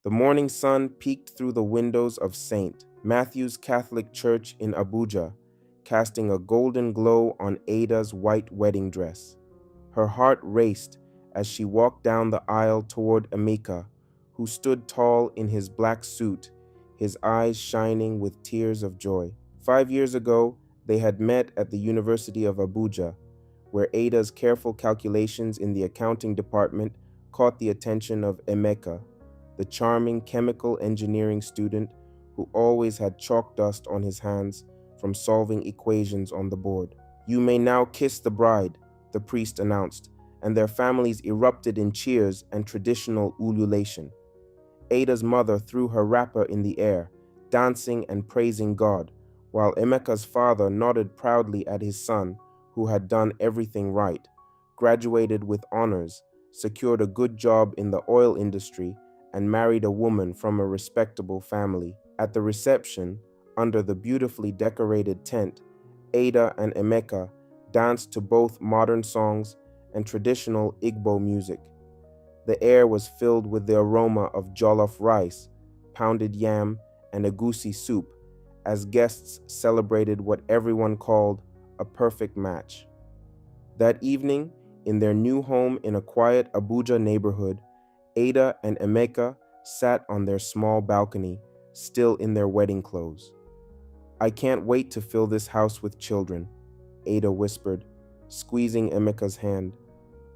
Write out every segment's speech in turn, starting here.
The morning sun peeked through the windows of St. Matthew's Catholic Church in Abuja, casting a golden glow on Ada's white wedding dress. Her heart raced as she walked down the aisle toward Emeka, who stood tall in his black suit, his eyes shining with tears of joy. 5 years ago, they had met at the University of Abuja, where Ada's careful calculations in the accounting department caught the attention of Emeka, the charming chemical engineering student who always had chalk dust on his hands from solving equations on the board. "You may now kiss the bride," the priest announced, and their families erupted in cheers and traditional ululation. Ada's mother threw her wrapper in the air, dancing and praising God, while Emeka's father nodded proudly at his son, who had done everything right, graduated with honors, secured a good job in the oil industry, and married a woman from a respectable family. At the reception, under the beautifully decorated tent, Ada and Emeka danced to both modern songs and traditional Igbo music. The air was filled with the aroma of jollof rice, pounded yam, and egusi soup as guests celebrated what everyone called a perfect match. That evening, in their new home in a quiet Abuja neighborhood, Ada and Emeka sat on their small balcony, still in their wedding clothes. "I can't wait to fill this house with children," Ada whispered, squeezing Emeka's hand.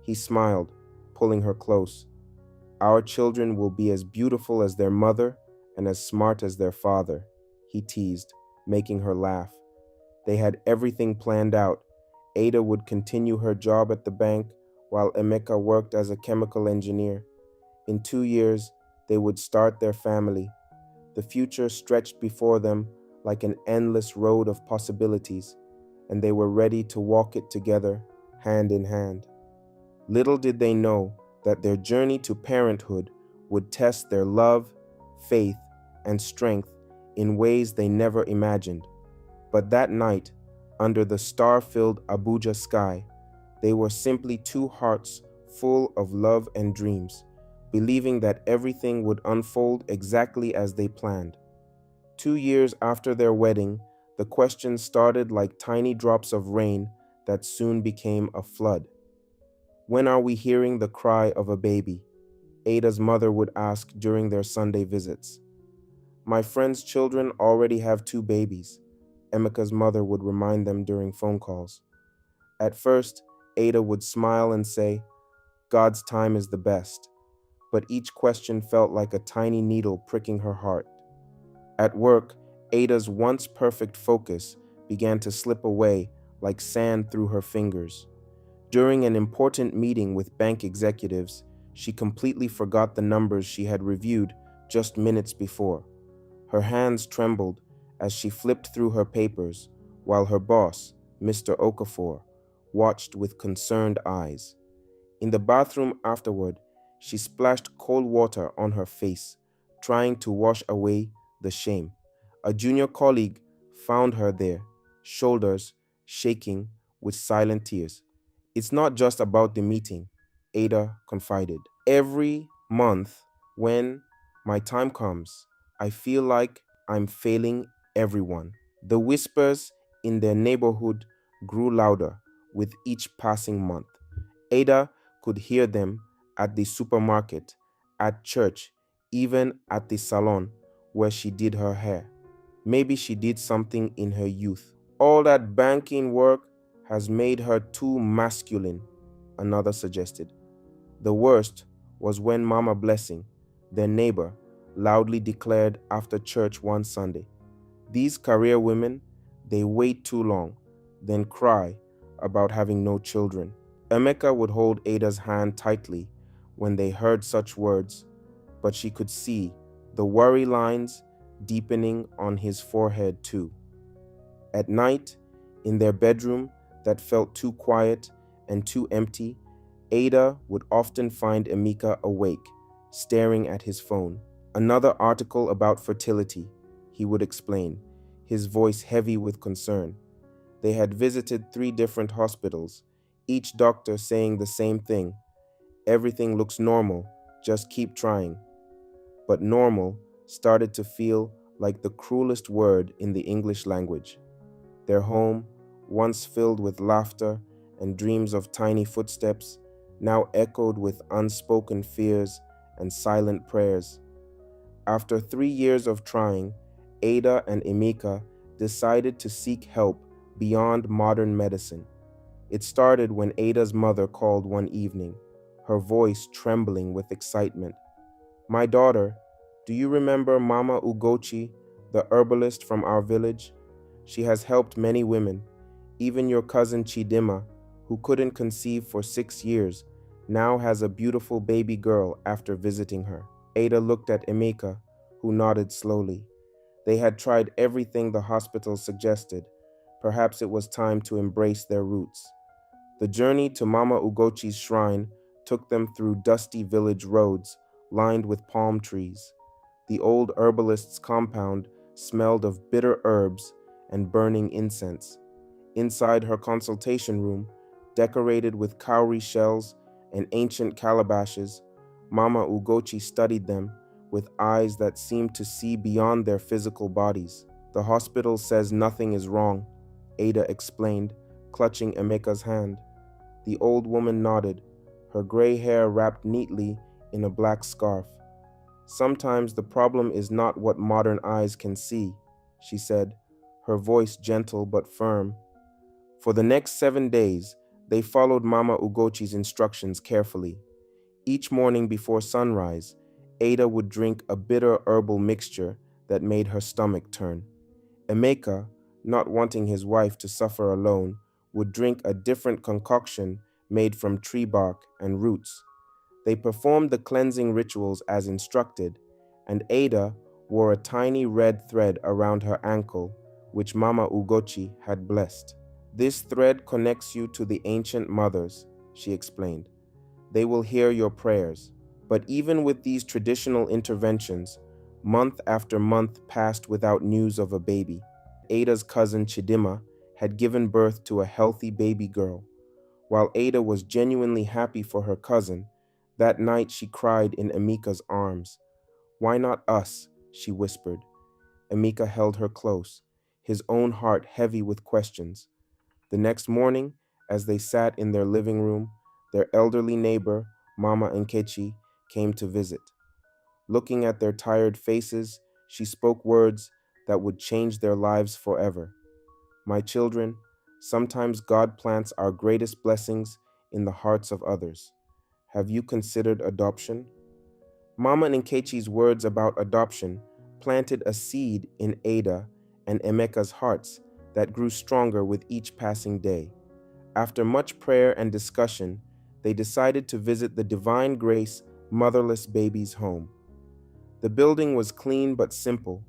He smiled, pulling her close. "Our children will be as beautiful as their mother and as smart as their father," he teased, making her laugh. They had everything planned out. Ada would continue her job at the bank while Emeka worked as a chemical engineer. In 2 years, they would start their family. The future stretched before them like an endless road of possibilities, and they were ready to walk it together, hand in hand. Little did they know that their journey to parenthood would test their love, faith, and strength in ways they never imagined. But that night, under the star-filled Abuja sky, they were simply two hearts full of love and dreams, believing that everything would unfold exactly as they planned. 2 years after their wedding, the questions started like tiny drops of rain that soon became a flood. "When are we hearing the cry of a baby?" Ada's mother would ask during their Sunday visits. "My friend's children already have 2 babies," Emeka's mother would remind them during phone calls. At first, Ada would smile and say, "God's time is the best," but each question felt like a tiny needle pricking her heart. At work, Ada's once perfect focus began to slip away like sand through her fingers. During an important meeting with bank executives, she completely forgot the numbers she had reviewed just minutes before. Her hands trembled as she flipped through her papers, while her boss, Mr. Okafor, watched with concerned eyes. In the bathroom afterward, she splashed cold water on her face, trying to wash away the shame. A junior colleague found her there, shoulders shaking with silent tears. "It's not just about the meeting," Ada confided. "Every month, when my time comes, I feel like I'm failing everyone." The whispers in their neighborhood grew louder with each passing month. Ada could hear them at the supermarket, at church, even at the salon where she did her hair. Maybe she did something in her youth. "All that banking work has made her too masculine," another suggested. The worst was when Mama Blessing, their neighbor, loudly declared after church one Sunday, "These career women, they wait too long, then cry about having no children." Emeka would hold Ada's hand tightly when they heard such words, but she could see the worry lines deepening on his forehead too. At night, in their bedroom that felt too quiet and too empty, Ada would often find Emeka awake, staring at his phone. "Another article about fertility," he would explain, his voice heavy with concern. They had visited 3 different hospitals, each doctor saying the same thing: "Everything looks normal, just keep trying." but normal started to feel like the cruelest word in the English language. Their home, once filled with laughter and dreams of tiny footsteps, now echoed with unspoken fears and silent prayers. After 3 years of trying, Ada and Emeka decided to seek help beyond modern medicine. It started when Ada's mother called one evening, her voice trembling with excitement. "My daughter, do you remember Mama Ugochi, the herbalist from our village? She has helped many women. Even your cousin Chidima, who couldn't conceive for 6 years, now has a beautiful baby girl after visiting her." Ada looked at Emeka, who nodded slowly. They had tried everything the hospital suggested. Perhaps it was time to embrace their roots. The journey to Mama Ugochi's shrine took them through dusty village roads lined with palm trees. The old herbalist's compound smelled of bitter herbs and burning incense. Inside her consultation room, decorated with cowrie shells and ancient calabashes, Mama Ugochi studied them with eyes that seemed to see beyond their physical bodies. "The hospital says nothing is wrong," Ada explained, clutching Emeka's hand. The old woman nodded, her gray hair wrapped neatly in a black scarf. "Sometimes the problem is not what modern eyes can see," she said, her voice gentle but firm. For the next 7 days, they followed Mama Ugochi's instructions carefully. Each morning before sunrise, Ada would drink a bitter herbal mixture that made her stomach turn. Emeka, not wanting his wife to suffer alone, would drink a different concoction made from tree bark and roots. They performed the cleansing rituals as instructed, and Ada wore a tiny red thread around her ankle, which Mama Ugochi had blessed. "This thread connects you to the ancient mothers," she explained. "They will hear your prayers." But even with these traditional interventions, month after month passed without news of a baby. Ada's cousin Chidima had given birth to a healthy baby girl. While Ada was genuinely happy for her cousin, that night she cried in Emeka's arms. "Why not us?" she whispered. Emeka held her close, his own heart heavy with questions. The next morning, as they sat in their living room, their elderly neighbor, Mama Nkechi, came to visit. Looking at their tired faces, she spoke words that would change their lives forever. "My children, sometimes God plants our greatest blessings in the hearts of others. Have you considered adoption?" Mama Nkechi's words about adoption planted a seed in Ada and Emeka's hearts that grew stronger with each passing day. After much prayer and discussion, they decided to visit the Divine Grace Motherless Babies' Home. The building was clean but simple,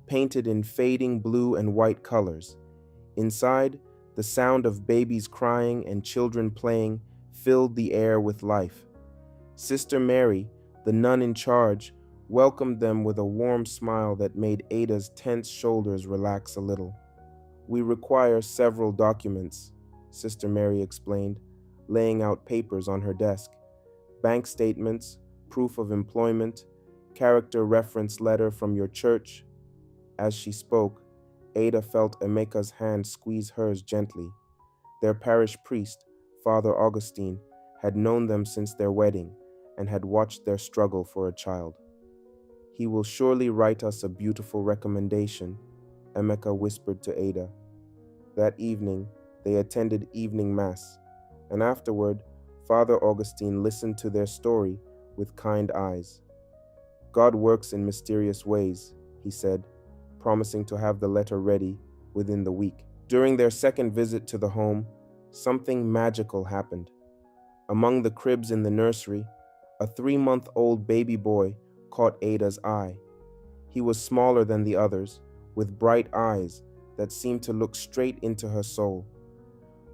painted in fading blue and white colors. Inside, the sound of babies crying and children playing filled the air with life. Sister Mary, the nun in charge, welcomed them with a warm smile that made Ada's tense shoulders relax a little. "We require several documents," Sister Mary explained, laying out papers on her desk. "Bank statements, proof of employment, character reference letter from your church." As she spoke, Ada felt Emeka's hand squeeze hers gently. Their parish priest, Father Augustine, had known them since their wedding and had watched their struggle for a child. "He will surely write us a beautiful recommendation," Emeka whispered to Ada. That evening, they attended evening mass, and afterward, Father Augustine listened to their story with kind eyes. "God works in mysterious ways," he said, promising to have the letter ready within the week. During their second visit to the home, something magical happened. Among the cribs in the nursery, a 3-month-old baby boy caught Ada's eye. He was smaller than the others, with bright eyes that seemed to look straight into her soul.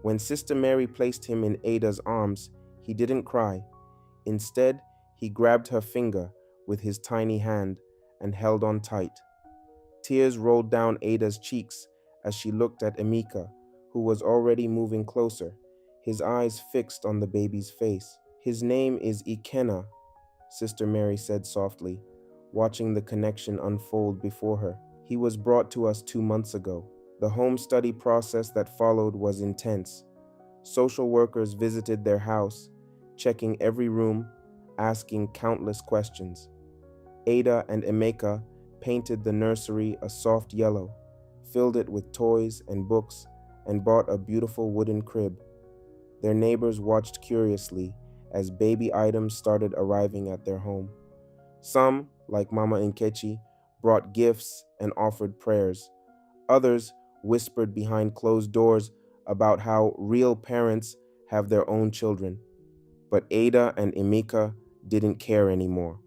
When Sister Mary placed him in Ada's arms, he didn't cry. Instead, he grabbed her finger with his tiny hand and held on tight. Tears rolled down Ada's cheeks as she looked at Emeka, who was already moving closer, his eyes fixed on the baby's face. "His name is Ikenna," Sister Mary said softly, watching the connection unfold before her. He was brought to us 2 months ago. The home study process that followed was intense. Social workers visited their house, checking every room, asking countless questions. Ada and Emeka painted the nursery a soft yellow, filled it with toys and books, and bought a beautiful wooden crib. Their neighbors watched curiously as baby items started arriving at their home. Some, like Mama Nkechi, brought gifts and offered prayers. Others whispered behind closed doors about how real parents have their own children. But Ada and Emeka didn't care anymore.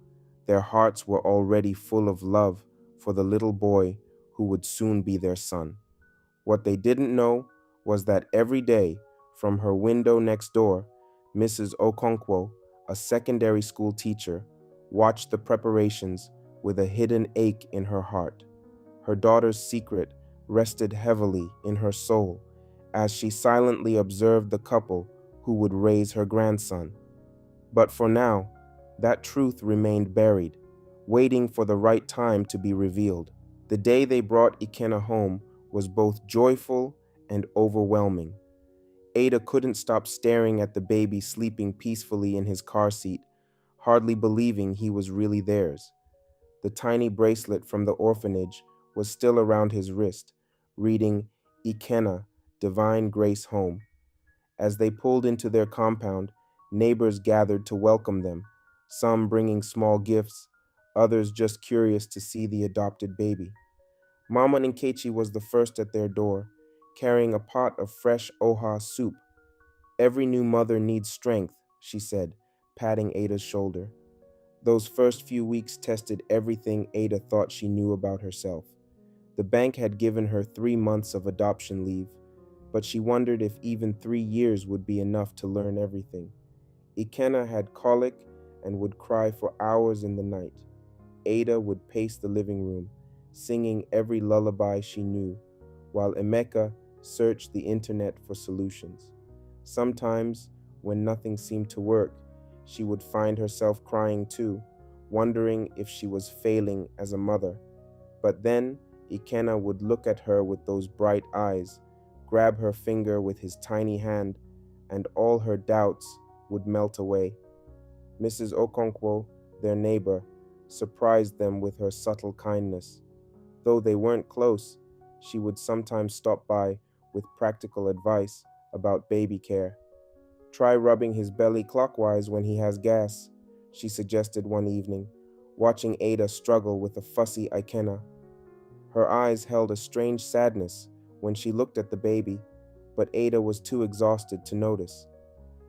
Their hearts were already full of love for the little boy who would soon be their son. What they didn't know was that every day, from her window next door, Mrs. Okonkwo, a secondary school teacher, watched the preparations with a hidden ache in her heart. Her daughter's secret rested heavily in her soul as she silently observed the couple who would raise her grandson. But for now, that truth remained buried, waiting for the right time to be revealed. The day they brought Ikenna home was both joyful and overwhelming. Ada couldn't stop staring at the baby sleeping peacefully in his car seat, hardly believing he was really theirs. The tiny bracelet from the orphanage was still around his wrist, reading Ikenna, Divine Grace Home. As they pulled into their compound, neighbors gathered to welcome them, some bringing small gifts, others just curious to see the adopted baby. Mama Nkechi was the first at their door, carrying a pot of fresh oha soup. Every new mother needs strength, she said, patting Ada's shoulder. Those first few weeks tested everything Ada thought she knew about herself. The bank had given her 3 months of adoption leave, but she wondered if even 3 years would be enough to learn everything. Ikenna had colic and would cry for hours in the night. Ada would pace the living room, singing every lullaby she knew, while Emeka searched the internet for solutions. Sometimes, when nothing seemed to work, she would find herself crying too, wondering if she was failing as a mother. But then, Ikenna would look at her with those bright eyes, grab her finger with his tiny hand, and all her doubts would melt away. Mrs. Okonkwo, their neighbor, surprised them with her subtle kindness. Though they weren't close, she would sometimes stop by with practical advice about baby care. Try rubbing his belly clockwise when he has gas, she suggested one evening, watching Ada struggle with a fussy Ikenna. Her eyes held a strange sadness when she looked at the baby, but Ada was too exhausted to notice.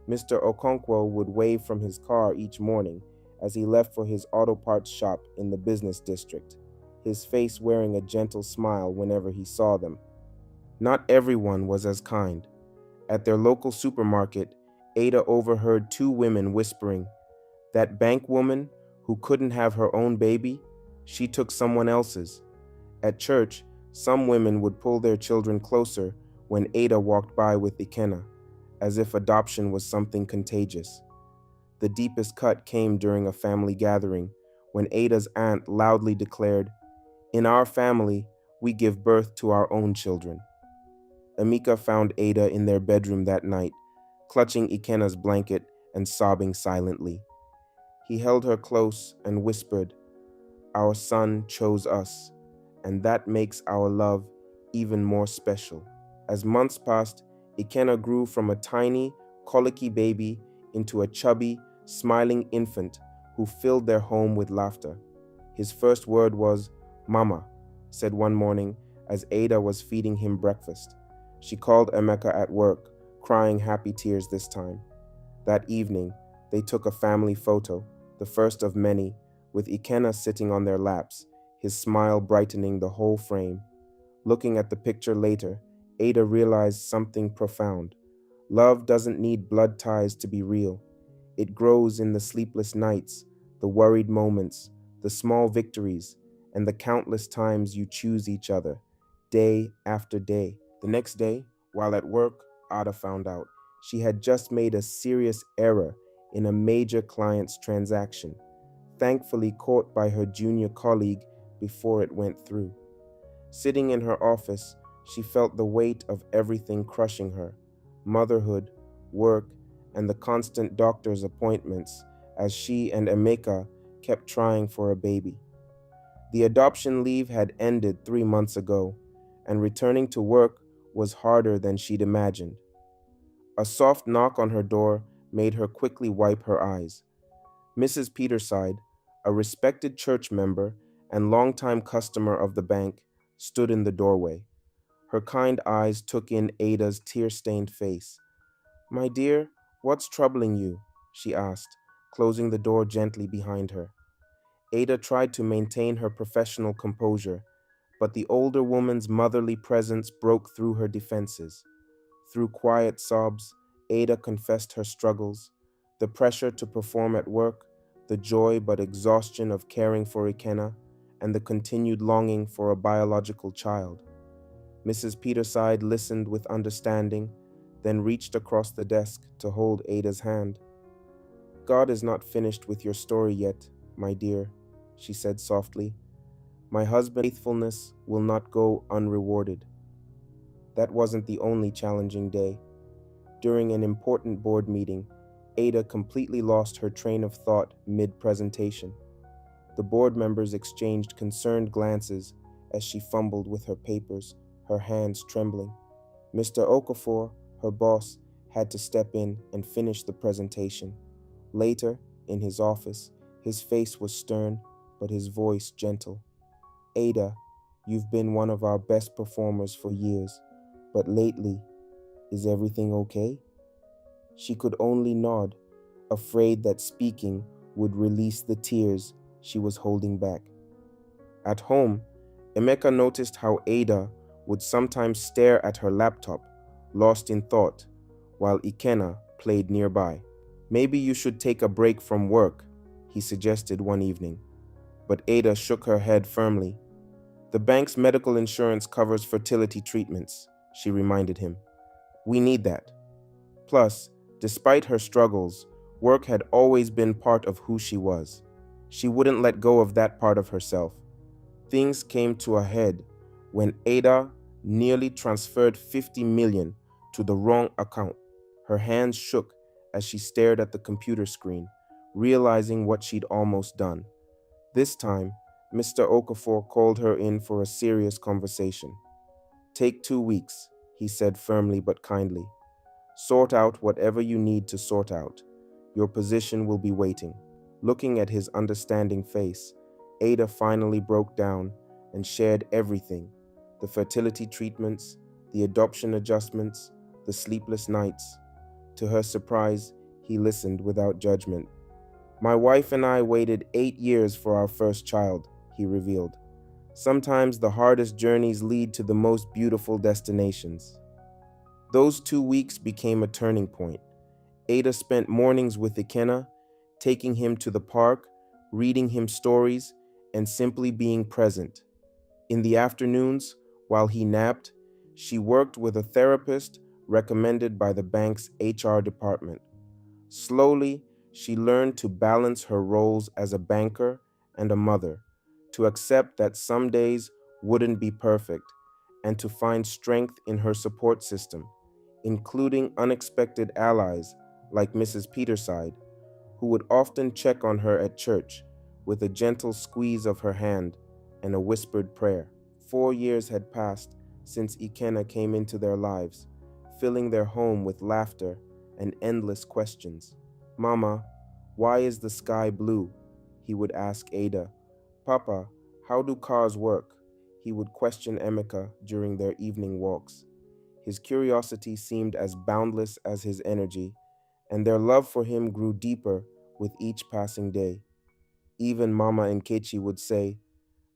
Mr. Okonkwo would wave from his car each morning as he left for his auto parts shop in the business district, his face wearing a gentle smile whenever he saw them. Not everyone was as kind. At their local supermarket, Ada overheard two women whispering, "That bank woman who couldn't have her own baby, she took someone else's." At church, some women would pull their children closer when Ada walked by with Ikenna, as if adoption was something contagious. The deepest cut came during a family gathering when Ada's aunt loudly declared, "In our family, we give birth to our own children." Emeka found Ada in their bedroom that night, clutching Ikenna's blanket and sobbing silently. He held her close and whispered, "Our son chose us, and that makes our love even more special." As months passed, Ikenna grew from a tiny, colicky baby into a chubby, smiling infant who filled their home with laughter. His first word was, "Mama," said one morning as Ada was feeding him breakfast. She called Emeka at work, crying happy tears this time. That evening, they took a family photo, the first of many, with Ikenna sitting on their laps, his smile brightening the whole frame. Looking at the picture later, Ada realized something profound. Love doesn't need blood ties to be real. It grows in the sleepless nights, the worried moments, the small victories, and the countless times you choose each other, day after day. The next day, while at work, Ada found out she had just made a serious error in a major client's transaction. thankfully caught by her junior colleague before it went through. Sitting in her office, she felt the weight of everything crushing her: motherhood, work, and the constant doctor's appointments as she and Emeka kept trying for a baby. The adoption leave had ended 3 months ago, and returning to work was harder than she'd imagined. A soft knock on her door made her quickly wipe her eyes. Mrs. Peterside, a respected church member and longtime customer of the bank, stood in the doorway. Her kind eyes took in Ada's tear-stained face. "My dear, what's troubling you?" she asked, closing the door gently behind her. Ada tried to maintain her professional composure, but the older woman's motherly presence broke through her defenses. Through quiet sobs, Ada confessed her struggles: the pressure to perform at work, the joy but exhaustion of caring for Ikenna, and the continued longing for a biological child. Mrs. Peterside listened with understanding, then reached across the desk to hold Ada's hand. "God is not finished with your story yet, my dear," she said softly. "My husband's faithfulness will not go unrewarded." That wasn't the only challenging day. During an important board meeting, Ada completely lost her train of thought mid-presentation. The board members exchanged concerned glances as she fumbled with her papers, her hands trembling. Mr. Okafor, her boss, had to step in and finish the presentation. Later, in his office, his face was stern, but his voice gentle. "Ada, you've been one of our best performers for years, but lately, is everything okay?" She could only nod, afraid that speaking would release the tears she was holding back. At home, Emeka noticed how Ada would sometimes stare at her laptop, lost in thought, while Ikenna played nearby. "Maybe you should take a break from work," he suggested one evening. But Ada shook her head firmly. "The bank's medical insurance covers fertility treatments," she reminded him. "We need that." Plus, despite her struggles, work had always been part of who she was. She wouldn't let go of that part of herself. Things came to a head when Ada nearly transferred 50 million to the wrong account. Her hands shook as she stared at the computer screen, realizing what she'd almost done. This time, Mr. Okafor called her in for a serious conversation. "Take 2 weeks," he said firmly but kindly. "Sort out whatever you need to sort out. Your position will be waiting." Looking at his understanding face, Ada finally broke down and shared everything: the fertility treatments, the adoption adjustments, the sleepless nights. To her surprise, he listened without judgment. "My wife and I waited 8 years for our first child," he revealed. "Sometimes the hardest journeys lead to the most beautiful destinations." Those 2 weeks became a turning point. Ada spent mornings with Ikenna, taking him to the park, reading him stories, and simply being present. In the afternoons, while he napped, she worked with a therapist recommended by the bank's HR department. Slowly, she learned to balance her roles as a banker and a mother, to accept that some days wouldn't be perfect, and to find strength in her support system, including unexpected allies like Mrs. Peterside, who would often check on her at church with a gentle squeeze of her hand and a whispered prayer. 4 years had passed since Ikenna came into their lives, filling their home with laughter and endless questions. "Mama, why is the sky blue?" he would ask Ada. "Papa, how do cars work?" he would question Emeka during their evening walks. His curiosity seemed as boundless as his energy, and their love for him grew deeper with each passing day. Even Mama Nkechi would say,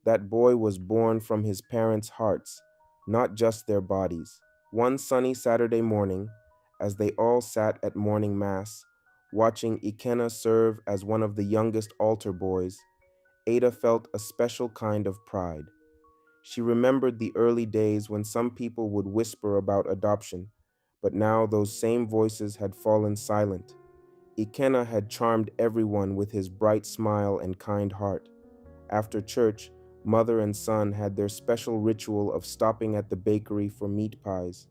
"That boy was born from his parents' hearts, not just their bodies." One sunny Saturday morning, as they all sat at morning mass, watching Ikenna serve as one of the youngest altar boys, Ada felt a special kind of pride. She remembered the early days when some people would whisper about adoption, but now those same voices had fallen silent. Ikenna had charmed everyone with his bright smile and kind heart. After church, mother and son had their special ritual of stopping at the bakery for meat pies.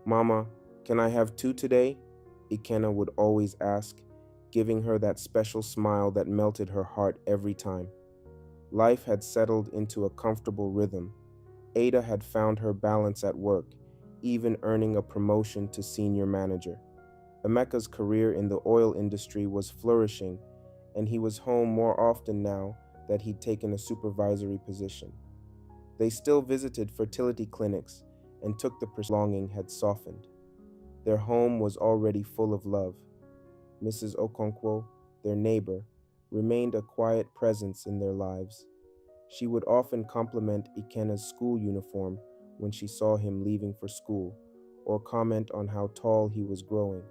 "Mama, can I have two today?" Ikenna would always ask, giving her that special smile that melted her heart every time. Life had settled into a comfortable rhythm. Ada had found her balance at work, even earning a promotion to senior manager. Emeka's career in the oil industry was flourishing, and he was home more often now that he'd taken a supervisory position. They still visited fertility clinics and took the longing had softened. Their home was already full of love. Mrs. Okonkwo, their neighbor, remained a quiet presence in their lives. She would often compliment Ikenna's school uniform when she saw him leaving for school, or comment on how tall he was growing.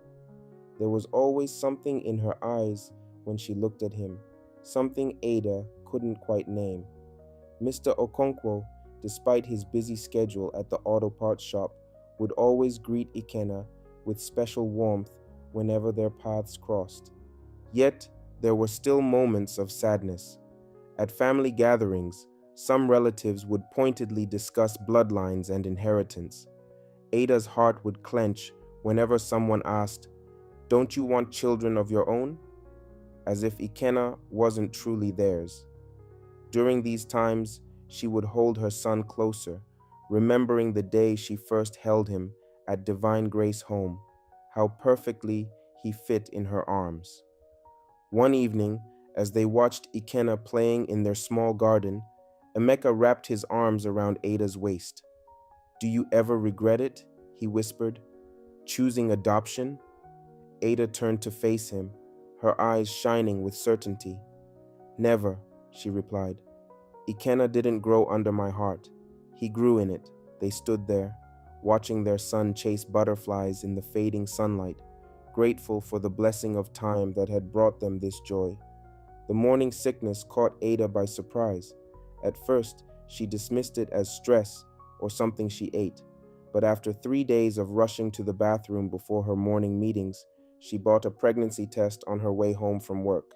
There was always something in her eyes when she looked at him, something Ada couldn't quite name. Mr. Okonkwo, despite his busy schedule at the auto parts shop, would always greet Ikenna with special warmth whenever their paths crossed. Yet, there were still moments of sadness. At family gatherings, some relatives would pointedly discuss bloodlines and inheritance. Ada's heart would clench whenever someone asked, "Don't you want children of your own?" As if Ikenna wasn't truly theirs. During these times, she would hold her son closer, remembering the day she first held him at Divine Grace Home, how perfectly he fit in her arms. One evening, as they watched Ikenna playing in their small garden, Emeka wrapped his arms around Ada's waist. "Do you ever regret it?" he whispered. "Choosing adoption?" Ada turned to face him, her eyes shining with certainty. "Never," she replied. "Ikenna didn't grow under my heart. He grew in it." They stood there, watching their son chase butterflies in the fading sunlight, grateful for the blessing of time that had brought them this joy. The morning sickness caught Ada by surprise. At first, she dismissed it as stress or something she ate, but after 3 days of rushing to the bathroom before her morning meetings, she bought a pregnancy test on her way home from work.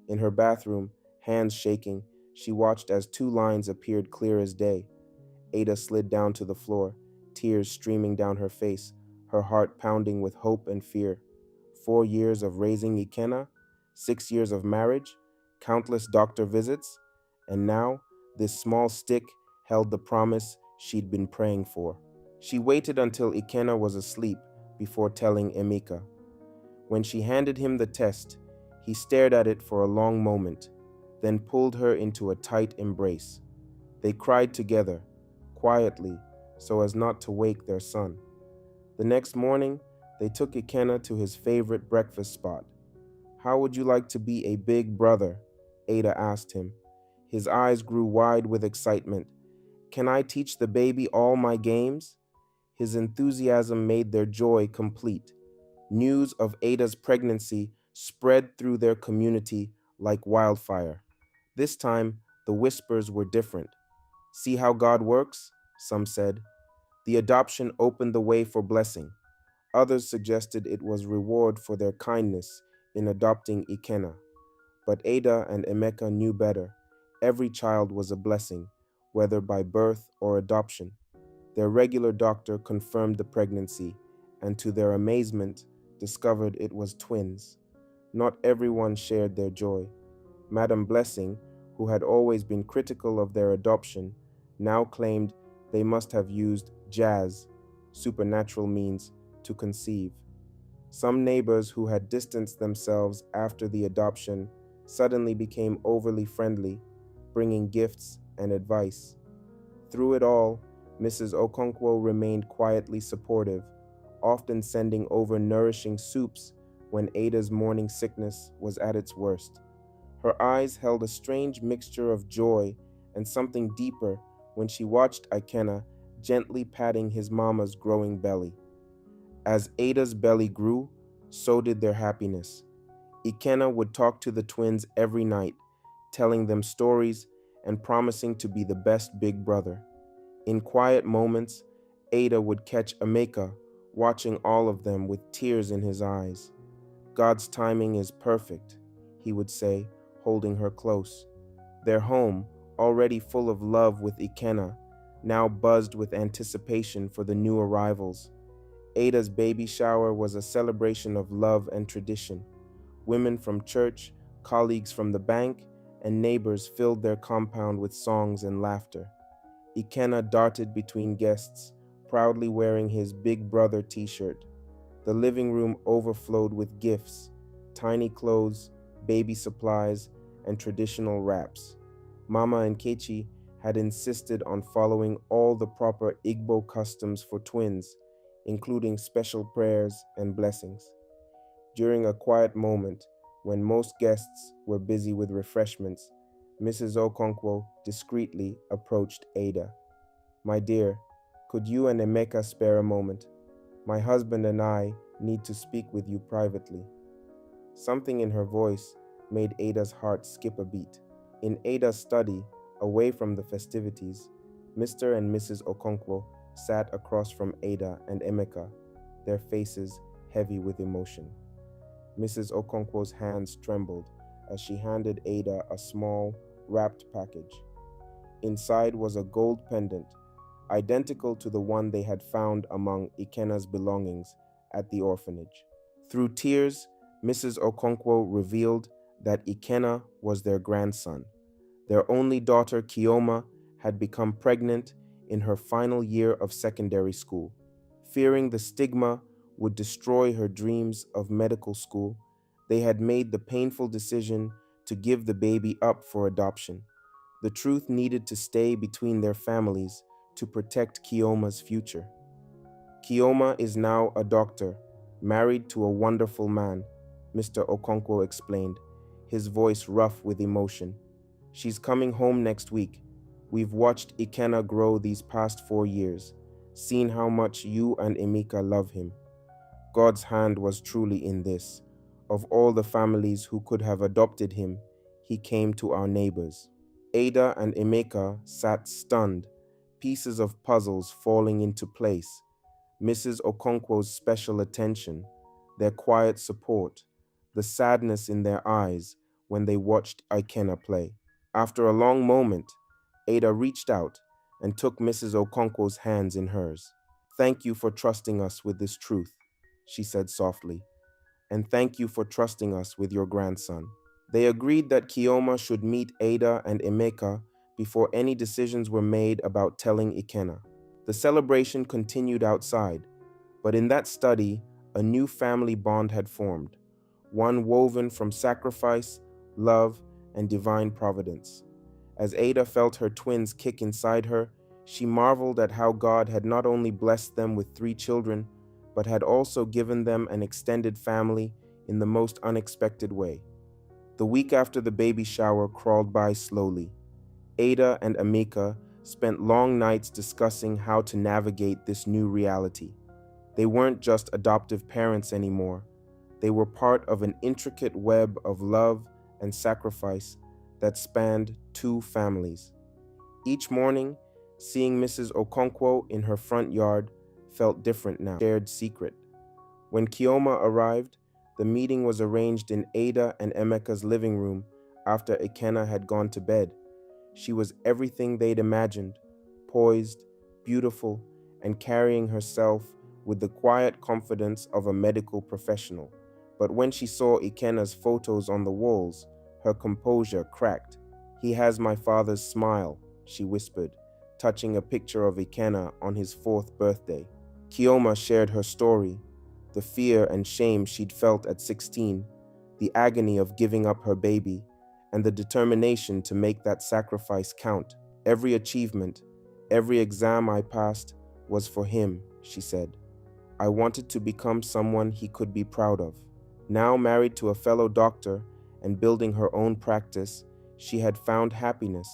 In her bathroom, hands shaking, she watched as 2 lines appeared clear as day. Ada slid down to the floor, tears streaming down her face, her heart pounding with hope and fear. 4 years of raising Ikenna, 6 years of marriage, countless doctor visits, and now this small stick held the promise she'd been praying for. She waited until Ikenna was asleep before telling Emeka. When she handed him the test, he stared at it for a long moment, then pulled her into a tight embrace. They cried together, quietly, so as not to wake their son. The next morning, they took Ikenna to his favorite breakfast spot. "How would you like to be a big brother?" Ada asked him. His eyes grew wide with excitement. "Can I teach the baby all my games?" His enthusiasm made their joy complete. News of Ada's pregnancy spread through their community like wildfire. This time, the whispers were different. "See how God works?" some said. The adoption opened the way for blessing. Others suggested it was reward for their kindness in adopting Ikenna. But Ada and Emeka knew better. Every child was a blessing, whether by birth or adoption. Their regular doctor confirmed the pregnancy, and to their amazement, discovered it was twins. Not everyone shared their joy. Madam Blessing, who had always been critical of their adoption, now claimed they must have used jazz, supernatural means, to conceive. Some neighbors who had distanced themselves after the adoption suddenly became overly friendly, bringing gifts and advice. Through it all, Mrs. Okonkwo remained quietly supportive, often sending over nourishing soups when Ada's morning sickness was at its worst. Her eyes held a strange mixture of joy and something deeper when she watched Ikenna gently patting his mama's growing belly. As Ada's belly grew, so did their happiness. Ikenna would talk to the twins every night, telling them stories and promising to be the best big brother. In quiet moments, Ada would catch Emeka watching all of them with tears in his eyes. God's timing is perfect, he would say, holding her close. Their home, already full of love with Ikenna, now buzzed with anticipation for the new arrivals. Ada's baby shower was a celebration of love and tradition. Women from church, colleagues from the bank, and neighbors filled their compound with songs and laughter. Ikenna darted between guests, proudly wearing his Big Brother t-shirt. The living room overflowed with gifts, tiny clothes, baby supplies, and traditional wraps. Mama and Kechi had insisted on following all the proper Igbo customs for twins, including special prayers and blessings. During a quiet moment, when most guests were busy with refreshments, Mrs. Okonkwo discreetly approached Ada. "My dear, could you and Emeka spare a moment? My husband and I need to speak with you privately." Something in her voice made Ada's heart skip a beat. In Ada's study, away from the festivities, Mr. and Mrs. Okonkwo sat across from Ada and Emeka, their faces heavy with emotion. Mrs. Okonkwo's hands trembled as she handed Ada a small, wrapped package. Inside was a gold pendant, identical to the one they had found among Ikenna's belongings at the orphanage. Through tears, Mrs. Okonkwo revealed that Ikenna was their grandson. Their only daughter, Kioma, had become pregnant in her final year of secondary school. Fearing the stigma would destroy her dreams of medical school, they had made the painful decision to give the baby up for adoption. The truth needed to stay between their families to protect Kioma's future. Kioma is now a doctor, married to a wonderful man, Mr. Okonkwo explained, his voice rough with emotion. She's coming home next week. We've watched Ikenna grow these past 4 years, seen how much you and Emeka love him. God's hand was truly in this. Of all the families who could have adopted him, he came to our neighbors. Ada and Emeka sat stunned, pieces of puzzles falling into place. Mrs. Okonkwo's special attention, their quiet support, the sadness in their eyes when they watched Ikenna play. After a long moment, Ada reached out and took Mrs. Okonkwo's hands in hers. "Thank you for trusting us with this truth," she said softly, "and thank you for trusting us with your grandson." They agreed that Kioma should meet Ada and Emeka before any decisions were made about telling Ikenna. The celebration continued outside, but in that study, a new family bond had formed, one woven from sacrifice, love, and divine providence. As Ada felt her twins kick inside her, she marveled at how God had not only blessed them with 3 children, but had also given them an extended family in the most unexpected way. The week after the baby shower crawled by slowly. Ada and Emeka spent long nights discussing how to navigate this new reality. They weren't just adoptive parents anymore. They were part of an intricate web of love and sacrifice that spanned 2 families. Each morning, seeing Mrs. Okonkwo in her front yard felt different now. Shared secret. When Kioma arrived, the meeting was arranged in Ada and Emeka's living room after Ikenna had gone to bed. She was everything they'd imagined, poised, beautiful, and carrying herself with the quiet confidence of a medical professional. But when she saw Ikenna's photos on the walls, her composure cracked. "He has my father's smile," she whispered, touching a picture of Ikenna on his 4th birthday. Kioma shared her story, the fear and shame she'd felt at 16, the agony of giving up her baby, and the determination to make that sacrifice count. "Every achievement, every exam I passed was for him," she said. "I wanted to become someone he could be proud of." Now married to a fellow doctor and building her own practice, she had found happiness,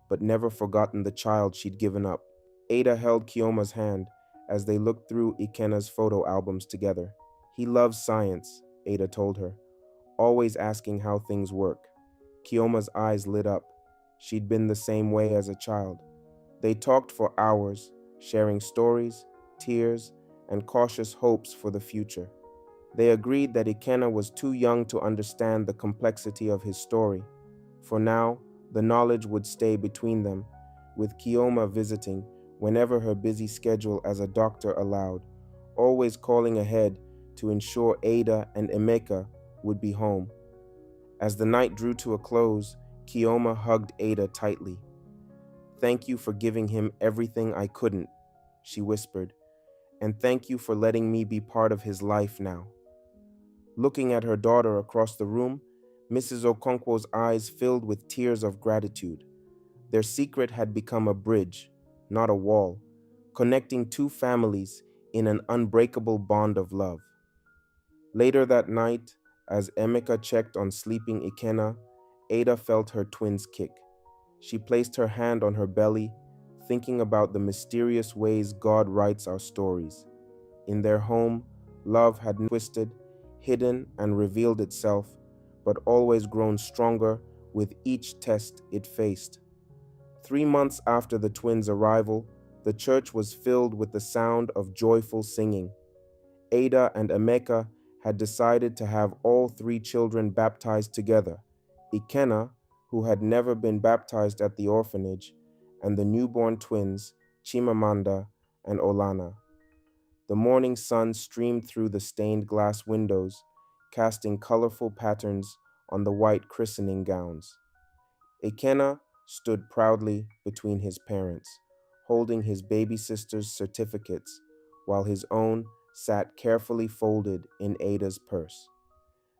but never forgotten the child she'd given up. Ada held Kioma's hand as they looked through Ikenna's photo albums together. "He loves science," Ada told her, always asking how things work. Kioma's eyes lit up. She'd been the same way as a child. They talked for hours, sharing stories, tears, and cautious hopes for the future. They agreed that Ikenna was too young to understand the complexity of his story. For now, the knowledge would stay between them, with Kioma visiting whenever her busy schedule as a doctor allowed, always calling ahead to ensure Ada and Emeka would be home. As the night drew to a close, Kioma hugged Ada tightly. "Thank you for giving him everything I couldn't," she whispered, "and thank you for letting me be part of his life now." Looking at her daughter across the room, Mrs. Okonkwo's eyes filled with tears of gratitude. Their secret had become a bridge, not a wall, connecting two families in an unbreakable bond of love. Later that night, as Emeka checked on sleeping Ikenna, Ada felt her twins kick. She placed her hand on her belly, thinking about the mysterious ways God writes our stories. In their home, love had twisted, hidden, and revealed itself, but always grown stronger with each test it faced. 3 months after the twins' arrival, the church was filled with the sound of joyful singing. Ada and Emeka had decided to have all three children baptized together: Ikenna, who had never been baptized at the orphanage, and the newborn twins, Chimamanda and Olana. The morning sun streamed through the stained glass windows, casting colorful patterns on the white christening gowns. Ikenna stood proudly between his parents, holding his baby sister's certificates, while his own sat carefully folded in Ada's purse.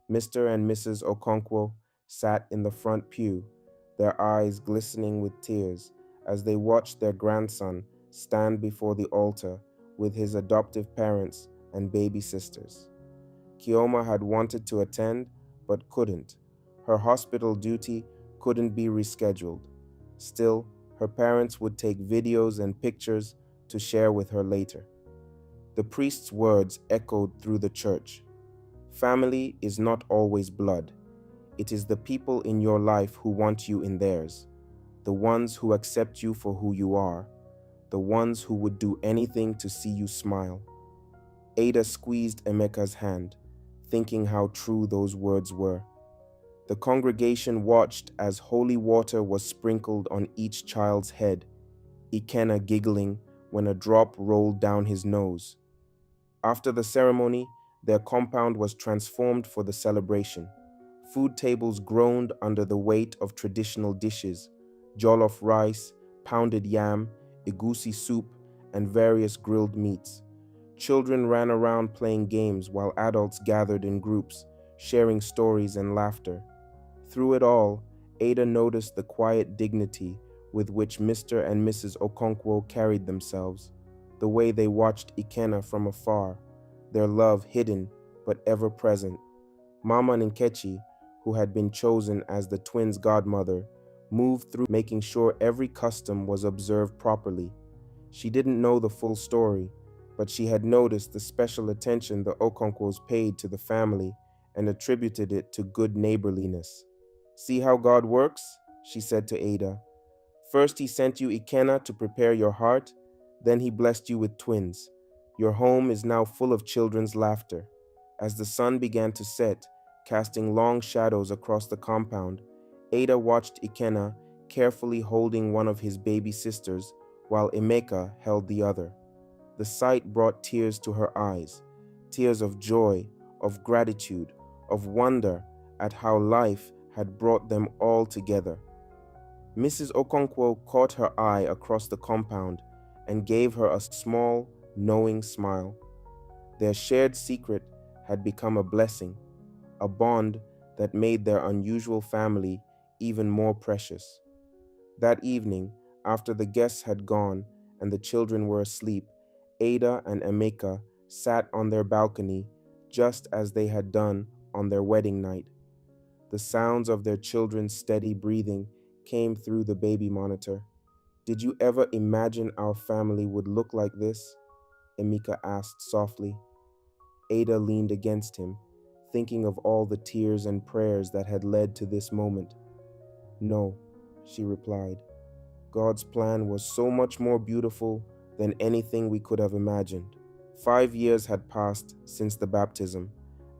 Mr. and Mrs. Okonkwo sat in the front pew, their eyes glistening with tears as they watched their grandson stand before the altar with his adoptive parents and baby sisters. Kioma had wanted to attend, but couldn't. Her hospital duty couldn't be rescheduled. Still, her parents would take videos and pictures to share with her later. The priest's words echoed through the church. Family is not always blood. It is the people in your life who want you in theirs, the ones who accept you for who you are, the ones who would do anything to see you smile. Ada squeezed Emeka's hand, thinking how true those words were. The congregation watched as holy water was sprinkled on each child's head, Ikenna giggling when a drop rolled down his nose. After the ceremony, their compound was transformed for the celebration. Food tables groaned under the weight of traditional dishes: jollof rice, pounded yam, egusi soup, and various grilled meats. Children ran around playing games while adults gathered in groups, sharing stories and laughter. Through it all, Ada noticed the quiet dignity with which Mr. and Mrs. Okonkwo carried themselves, the way they watched Ikenna from afar, their love hidden but ever present. Mama Nkechi, who had been chosen as the twins' godmother, moved through making sure every custom was observed properly. She didn't know the full story, but she had noticed the special attention the Okonkwos paid to the family and attributed it to good neighborliness. "See how God works?" she said to Ada. "First he sent you Ikenna to prepare your heart, then he blessed you with twins. Your home is now full of children's laughter." As the sun began to set, casting long shadows across the compound, Ada watched Ikenna carefully holding one of his baby sisters while Emeka held the other. The sight brought tears to her eyes, tears of joy, of gratitude, of wonder at how life had brought them all together. Mrs. Okonkwo caught her eye across the compound and gave her a small, knowing smile. Their shared secret had become a blessing, a bond that made their unusual family even more precious. That evening, after the guests had gone and the children were asleep, Ada and Emeka sat on their balcony just as they had done on their wedding night. The sounds of their children's steady breathing came through the baby monitor. "Did you ever imagine our family would look like this?" Emeka asked softly. Ada leaned against him, thinking of all the tears and prayers that had led to this moment. "No," she replied. "God's plan was so much more beautiful than anything we could have imagined." 5 years had passed since the baptism,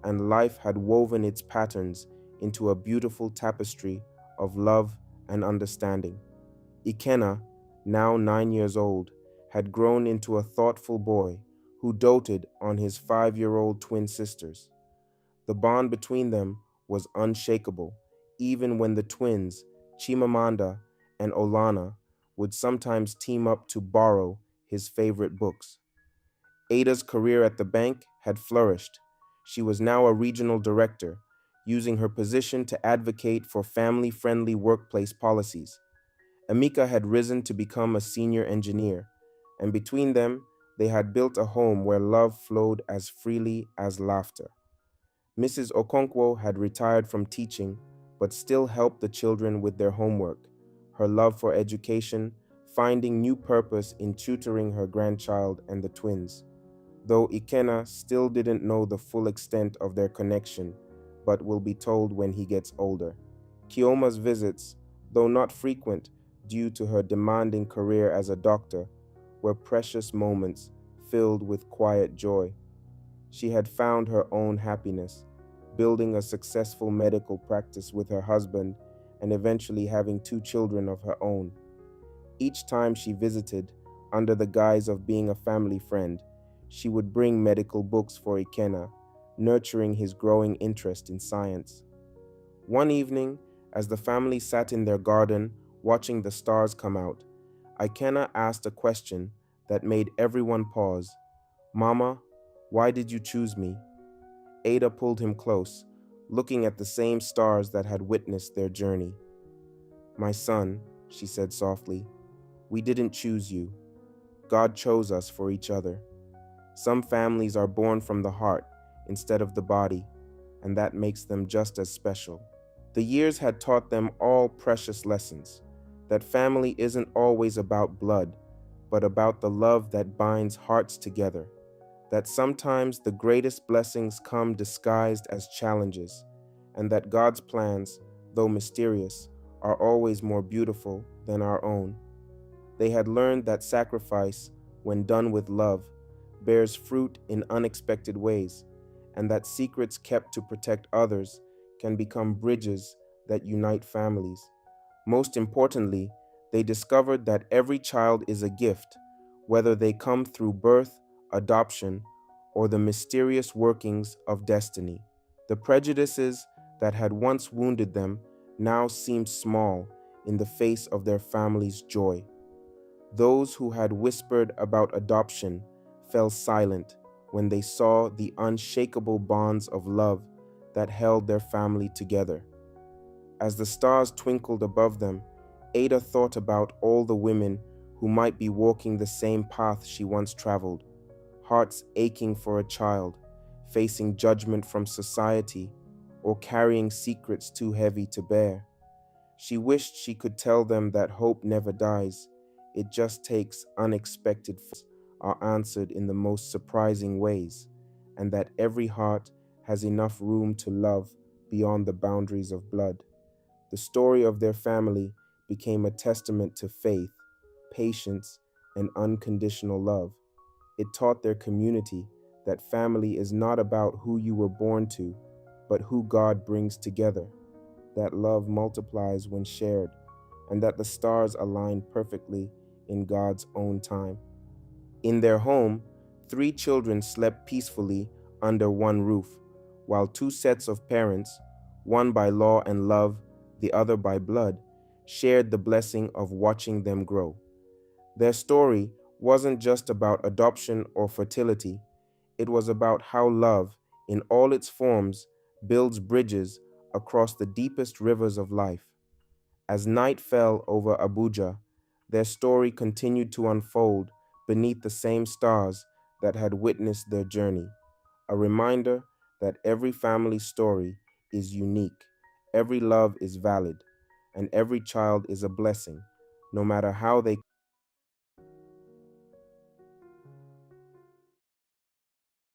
and life had woven its patterns into a beautiful tapestry of love and understanding. Ikenna, now 9 years old, had grown into a thoughtful boy who doted on his 5-year-old twin sisters. The bond between them was unshakable, even when the twins, Chimamanda and Olana, would sometimes team up to borrow his favorite books. Ada's career at the bank had flourished. She was now a regional director, using her position to advocate for family-friendly workplace policies. Emeka had risen to become a senior engineer, and between them, they had built a home where love flowed as freely as laughter. Mrs. Okonkwo had retired from teaching, but still helped the children with their homework, her love for education finding new purpose in tutoring her grandchild and the twins, though Ikenna still didn't know the full extent of their connection, but will be told when he gets older. Kioma's visits, though not frequent due to her demanding career as a doctor, were precious moments filled with quiet joy. She had found her own happiness, building a successful medical practice with her husband and eventually having 2 children of her own. Each time she visited, under the guise of being a family friend, she would bring medical books for Ikenna, nurturing his growing interest in science. One evening, as the family sat in their garden watching the stars come out, Ikenna asked a question that made everyone pause. "Mama, why did you choose me?" Ada pulled him close, looking at the same stars that had witnessed their journey. "My son," she said softly, "we didn't choose you. God chose us for each other. Some families are born from the heart instead of the body, and that makes them just as special." The years had taught them all precious lessons, that family isn't always about blood, but about the love that binds hearts together, that sometimes the greatest blessings come disguised as challenges, and that God's plans, though mysterious, are always more beautiful than our own. They had learned that sacrifice, when done with love, bears fruit in unexpected ways, and that secrets kept to protect others can become bridges that unite families. Most importantly, they discovered that every child is a gift, whether they come through birth, adoption, or the mysterious workings of destiny. The prejudices that had once wounded them now seemed small in the face of their family's joy. Those who had whispered about adoption fell silent when they saw the unshakable bonds of love that held their family together. As the stars twinkled above them, Ada thought about all the women who might be walking the same path she once traveled, hearts aching for a child, facing judgment from society, or carrying secrets too heavy to bear. She wished she could tell them that hope never dies. It just takes unexpected are answered in the most surprising ways, and that every heart has enough room to love beyond the boundaries of blood. The story of their family became a testament to faith, patience, and unconditional love. It taught their community that family is not about who you were born to, but who God brings together, that love multiplies when shared, and that the stars align perfectly in God's own time. In their home, 3 children slept peacefully under one roof, while 2 sets of parents, one by law and love, the other by blood, shared the blessing of watching them grow. Their story wasn't just about adoption or fertility, it was about how love, in all its forms, builds bridges across the deepest rivers of life. As night fell over Abuja, their story continued to unfold beneath the same stars that had witnessed their journey, a reminder that every family story is unique, every love is valid, and every child is a blessing, no matter how they